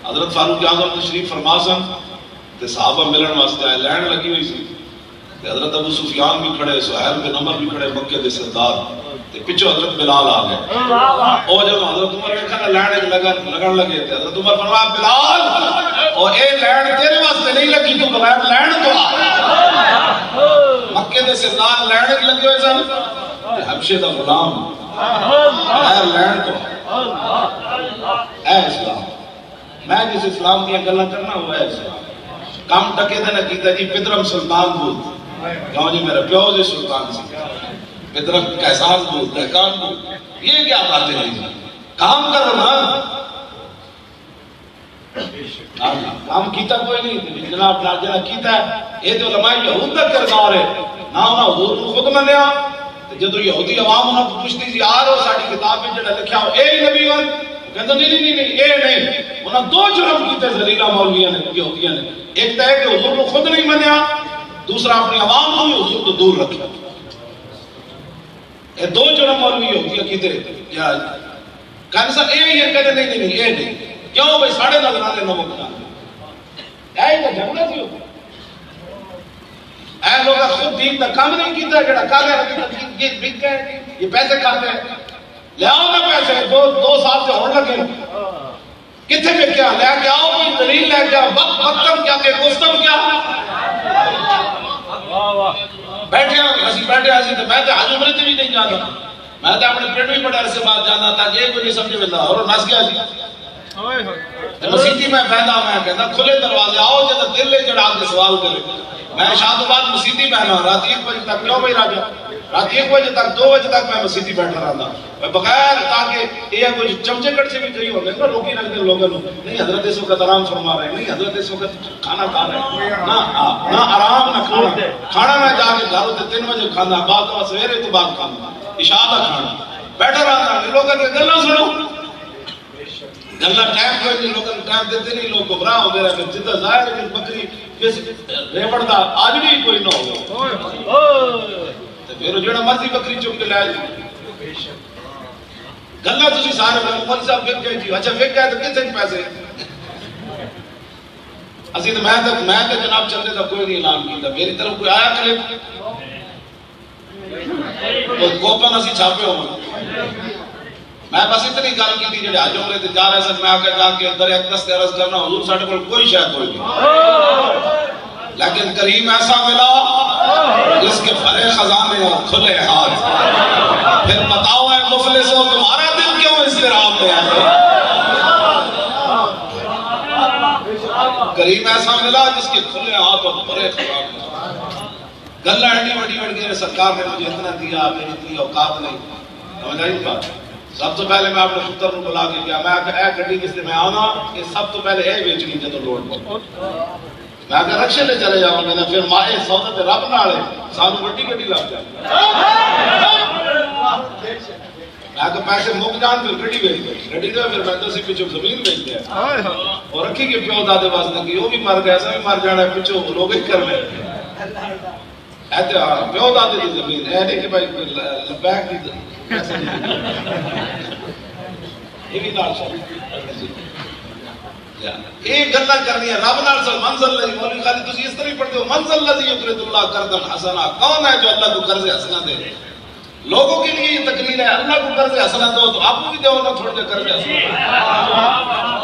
حضرت فاروق اعظم تشریف فرما سن تے صحابہ ملن واسطے آئے، لائن لگی ہوئی سی، حضرت ابو سفیان بھی کھڑے، سہیل بن عمر بھی کھڑے، مکے دے سردار، تے پیچھے حضرت بلال آ گئے۔ او جب حضرت عمر نے کہا لائن لگن لگے تے حضرت عمر فرمایا بلال او اے لائن تیرے واسطے نہیں لگی، تو بغیر لائن تو آ۔ مکے دے سردار لائن لگے ہوئے سن، حبشے دا غلام بغیر لائن تو اے اسلام۔ میں جس اسلام کی گلاں کرنا ہوا ہے اسلام، کام ٹکے دے نہ کیتا جی پدرم سلطان بود، کہو جی میرا پیو جی سلطان سی، پدرم کیسان بود، دہکان بود، یہ کیا باتیں نہیں، کام کرو نا۔ کام کیتا کوئی نہیں، جناب جناب کیتا ہے، یہ تو علماء یہود کا کردار ہے، نہ انہاں حضور کو خود منیا، جدو یہودی عوام انہاں کو پوچھتی سی آ رہو ساڑی کتاب میں جڑا لکھیا ہو اے نبی ون، کہتا نہیں اے نہیں، انہاں دو جرم کیتے زلیلہ مولویہ نے یہودیہ نے، ایک تو ہے کہ حضور کو خود نہیں منیا، دوسرا اپنی عوام کو حضور کو دور رکھا۔ یہ دو جرم مولوی یہودیہ کیتے یا کہنے سا اے یہ کہتے نہیں اے نہیں، کیوں بھئی ساڑھے نظرانے نہ مکنا اے یہ جھگڑا تھی ہوتا اے لوگا خود دین دا کام نہیں کیتا، جڑا کالے حقیقت یہ بک گئے، یہ پیسے کھاتے ہیں، لے آؤ نا پیسے، دو سال سے ہونے لگے، کتنے میں کیا لے کے آؤ، کوئی دلیل لے کے آؤ، وقتم کیا کہ گفتم کیا، بیٹھے ہیں تو میں تو حج عمرے تے بھی نہیں جانا، میں تو اپنے پیٹ بھی بڑے عرصے بعد جانا تھا، یہ کوئی نہیں سمجھے ملتا، اور نس گیا جی مسیحی میں پہنا، میں کہتا کھلے دروازے آؤ جب دل لے چڑھا کے سوال کرے، میں شاہ بعد مسیحی پہنا رات 1 بجے تک، کیوں بھائی راجہ رات 1 بجے تک 2 بجے تک میں مسیحی بیٹھا رہا تھا بغیر تاکہ یہ کوئی چمچے کٹ سے بھی کہیں ہو گئے نا روکی رکھ دیں لوگوں نے، نہیں حضرت اس وقت آرام فرما رہے ہیں، نہیں حضرت اس وقت کھانا کھا رہے ہیں، نہ آرام نہ کھانا میں جا کے گھر ہوتے 3 بجے کھانا، بعد سویرے تو بعد کھانا، عشاء کا کھانا، بیٹھا رہا تھا لوگوں نے گلا سنو، گلا ٹائم کوئی نہیں، لوگوں نے ٹائم دیتے نہیں، لوگ گمراہ ہو گئے، جدہ ظاہر ہے کہ بکری کس ریوڑ دا آج بھی کوئی نہ ہوگا، پھر جڑا مرضی بکری چک کے لائے گلا تسی سارے مول صاحب وک گئے جی، اچھا وک گئے تو کتنے پیسے، اسی تو میں تو جناب چلنے کا کوئی نہیں اعلان کیتا، میری طرف کوئی آیا کرے تو کوپن اسی چھاپے ہوں، میں بس اتنی گل کی تھی جڑے حج عمرے تے جا رہے سن، میں آ کے جا کے اندر اقدس تے عرض کرنا حضور ساڈے کول کوئی شے کوئی نہیں، لیکن کریم ایسا ملا جس کے بھرے خزانے اور کھلے ہاتھ، پھر بتاؤ اے مفلسوں تمہارا دل کیوں اضطراب میں ہے، کریم ایسا ملا جس کے کھلے ہاتھ اور بھرے خزانے، گلا ایڈی بڑی بڑھ گئی سرکار نے مجھے اتنا دیا، میری اتنی اوقات نہیں، سمجھ آئی بات، سب تو پہلے میں اپنے پتر کو بلا کے گیا، میں اے گڈی جس سے میں آنا کہ سب تو پہلے اے بیچنی جدو لوڑ پڑ، میں اگر رکشے لے چلے جاؤں گا پھر مائے سودا تے رب نال سانو بڑی گڈی لگ جائے، میں اگر پیسے مک جان پھر گڈی بیچ گئی، گڈی دے پھر میں دسی پیچھے زمین بیچ دیا اور رکھی کے پیو دادے واسطے کی وہ بھی مر گیا، ایسا بھی مر جانا ہے، پیچھے لوگ ہی کر لیں ایتے پیو دادے دی زمین ہے نہیں کہ بھائی لبیک کی یہ بھی نال ایک گلا کرنی ہے رب نال سل منزل لذی، مولوی خالی تسی اس طرح پڑھتے ہو منزل لذی یقرض اللہ قرضا حسنا، کون ہے جو اللہ کو قرض حسنا دے، لوگوں کے لیے یہ تقریر ہے اللہ کو قرض حسنا دو تو آپ کو بھی دو نا تھوڑے قرض حسنا۔